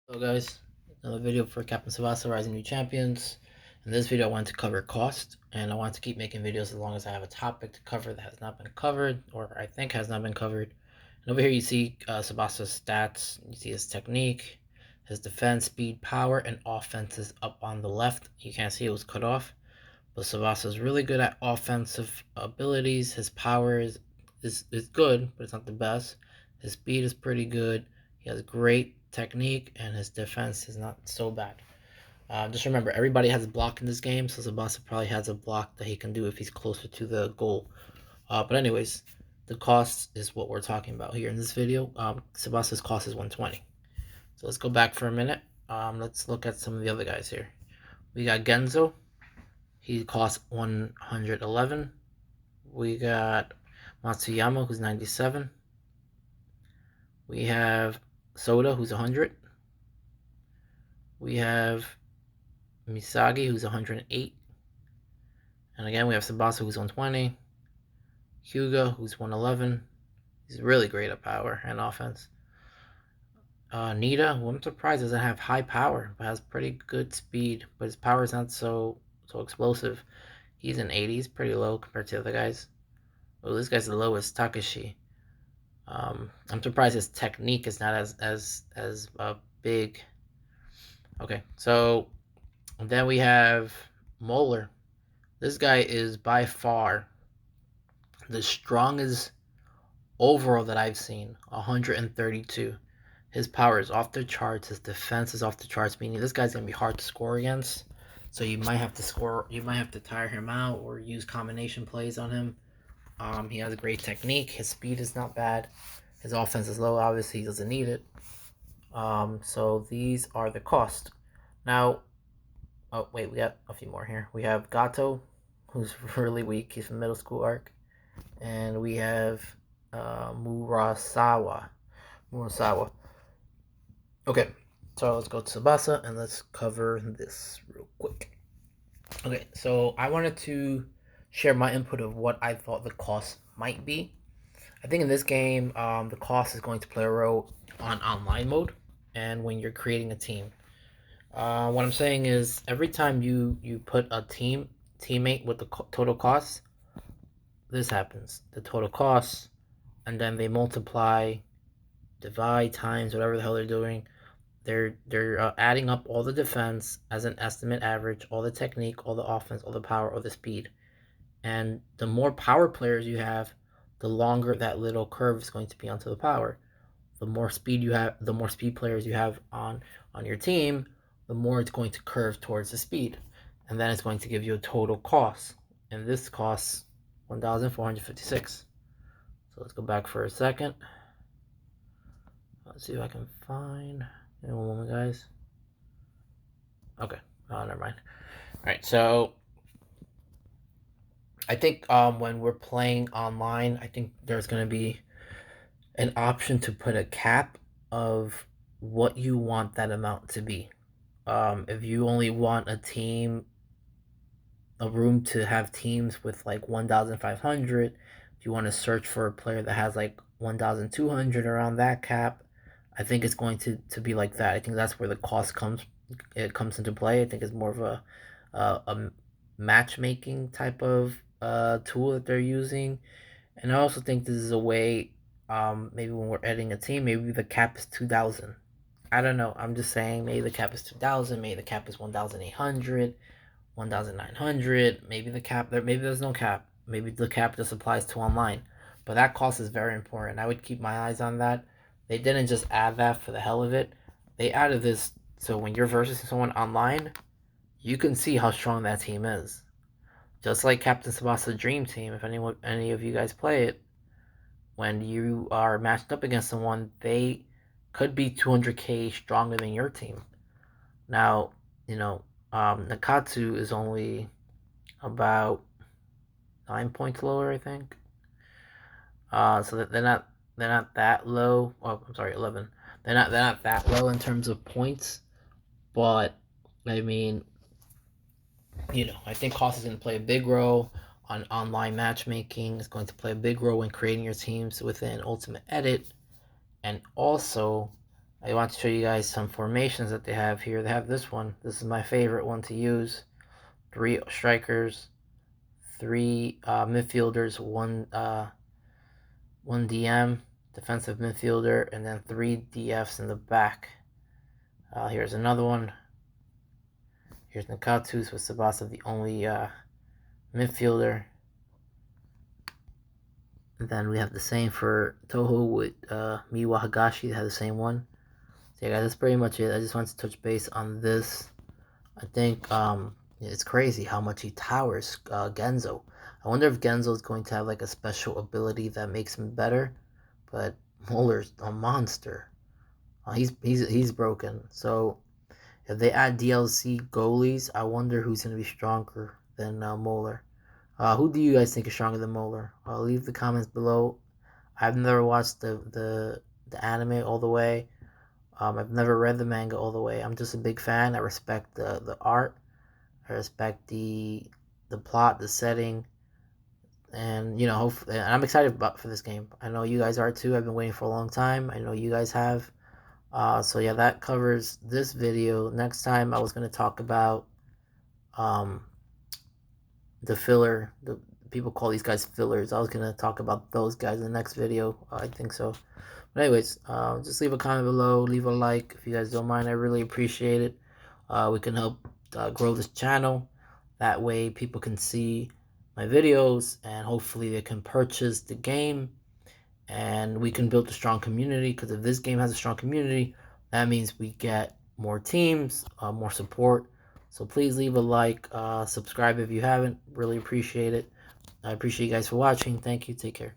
Hello guys, another video for Captain Tsubasa Rising New Champions. In this video I wanted to cover cost, and I want to keep making videos as long as I have a topic to cover that has not been covered, or I think has not been covered. And over here you see Tsubasa's stats, you see his technique, his defense, speed, power, and offense is up on the left. You can't see it was cut off, but Tsubasa is really good at offensive abilities. His power is good, but it's not the best. His speed is pretty good. He has great technique, and his defense is not so bad. Just remember, everybody has a block in this game, so Tsubasa probably has a block that he can do if he's closer to the goal. But anyways, the cost is what we're talking about here in this video. Tsubasa's cost is 120. So let's go back for a minute. Let's look at some of the other guys here. We got Genzo. He costs 111. We got Matsuyama, who's 97. We have Soda, who's 100. We have Misagi, who's 108. And again, we have Tsubasa, who's 120. Hyuga, who's 111. He's really great at power and offense. Nita, who I'm surprised doesn't have high power, but has pretty good speed. But his power is not so explosive. He's an 80. He's pretty low compared to the other guys. Oh, this guy's the lowest, Takashi. I'm surprised his technique is not as big. Okay, so then we have Moeller. This guy is by far the strongest overall that I've seen. 132. His power is off the charts. His defense is off the charts. Meaning this guy's gonna be hard to score against. So you might have to score. You might have to tire him out or use combination plays on him. He has a great technique. His speed is not bad. His offense is low. Obviously, he doesn't need it. So these are the cost. Now, oh wait, we got a few more here. We have Gato, who's really weak. He's from middle school arc, and we have Murasawa. Murasawa. Okay, so let's go to Tsubasa and let's cover this real quick. Okay, so I wanted to share my input of what I thought the cost might be. I think in this game, the cost is going to play a role on online mode and when you're creating a team. What I'm saying is every time you put a teammate with the total cost, this happens. The total cost, and then they multiply, divide, times, whatever the hell they're doing. They're adding up all the defense as an estimate average, all the technique, all the offense, all the power, all the speed. And the more power players you have, the longer that little curve is going to be onto the power. The more speed you have, the more speed players you have on your team, the more it's going to curve towards the speed. And then it's going to give you a total cost. And this costs 1,456. So let's go back for a second. Let's see if I can find. Give me one moment, guys. Okay. Oh, never mind. All right. So I think when we're playing online, I think there's going to be an option to put a cap of what you want that amount to be. If you only want a room to have teams with like 1,500, if you want to search for a player that has like 1,200 around that cap, I think it's going to be like that. I think that's where the cost comes into play. I think it's more of a matchmaking type of tool that they're using, and I also think this is a way. Maybe when we're editing a team, maybe the cap is 2,000. I don't know. I'm just saying maybe the cap is 2,000. Maybe the cap is 1,800, 1,900. Maybe the cap there. Maybe there's no cap. Maybe the cap just applies to online. But that cost is very important. I would keep my eyes on that. They didn't just add that for the hell of it. They added this so when you're versus someone online, you can see how strong that team is. Just like Captain Tsubasa Dream Team, if any of you guys play it, when you are matched up against someone, they could be 200k stronger than your team. Now, Nakatsu is only about 9 points lower, I think. So that they're not that low. Oh, I'm sorry, 11. They're not that low in terms of points, but I mean, I think cost is going to play a big role on online matchmaking. It's going to play a big role in creating your teams within Ultimate Edit, and also, I want to show you guys some formations that they have here. They have this one. This is my favorite one to use. 3 strikers, 3 midfielders, one DM, defensive midfielder, and then 3 DFs in the back. Here's another one. Here's Nakatsu's with Tsubasa, the only midfielder. And then we have the same for Toho with Miwa Hagashi. They have the same one. So yeah, guys, that's pretty much it. I just wanted to touch base on this. I think it's crazy how much he towers Genzo. I wonder if Genzo is going to have like a special ability that makes him better. But Molar's a monster. He's broken. So if they add DLC goalies, I wonder who's going to be stronger than Molar. Who do you guys think is stronger than Molar? Leave the comments below. I've never watched the anime all the way. I've never read the manga all the way. I'm just a big fan. I respect the art. I respect the plot, the setting, and you know, hopefully, and I'm excited for this game. I know you guys are too. I've been waiting for a long time. I know you guys have. So yeah, that covers this video. Next time, I was going to talk about um, the filler. The people call these guys fillers. I was going to talk about those guys in the next video. I think so. But anyways, just leave a comment below, leave a like if you guys don't mind. I really appreciate it. We can help grow this channel. That way people can see my videos and hopefully they can purchase the game and we can build a strong community, because if this game has a strong community, that means we get more teams, more support. So please leave a like, subscribe if you haven't. Really appreciate it. I appreciate you guys for watching. Thank you. Take care.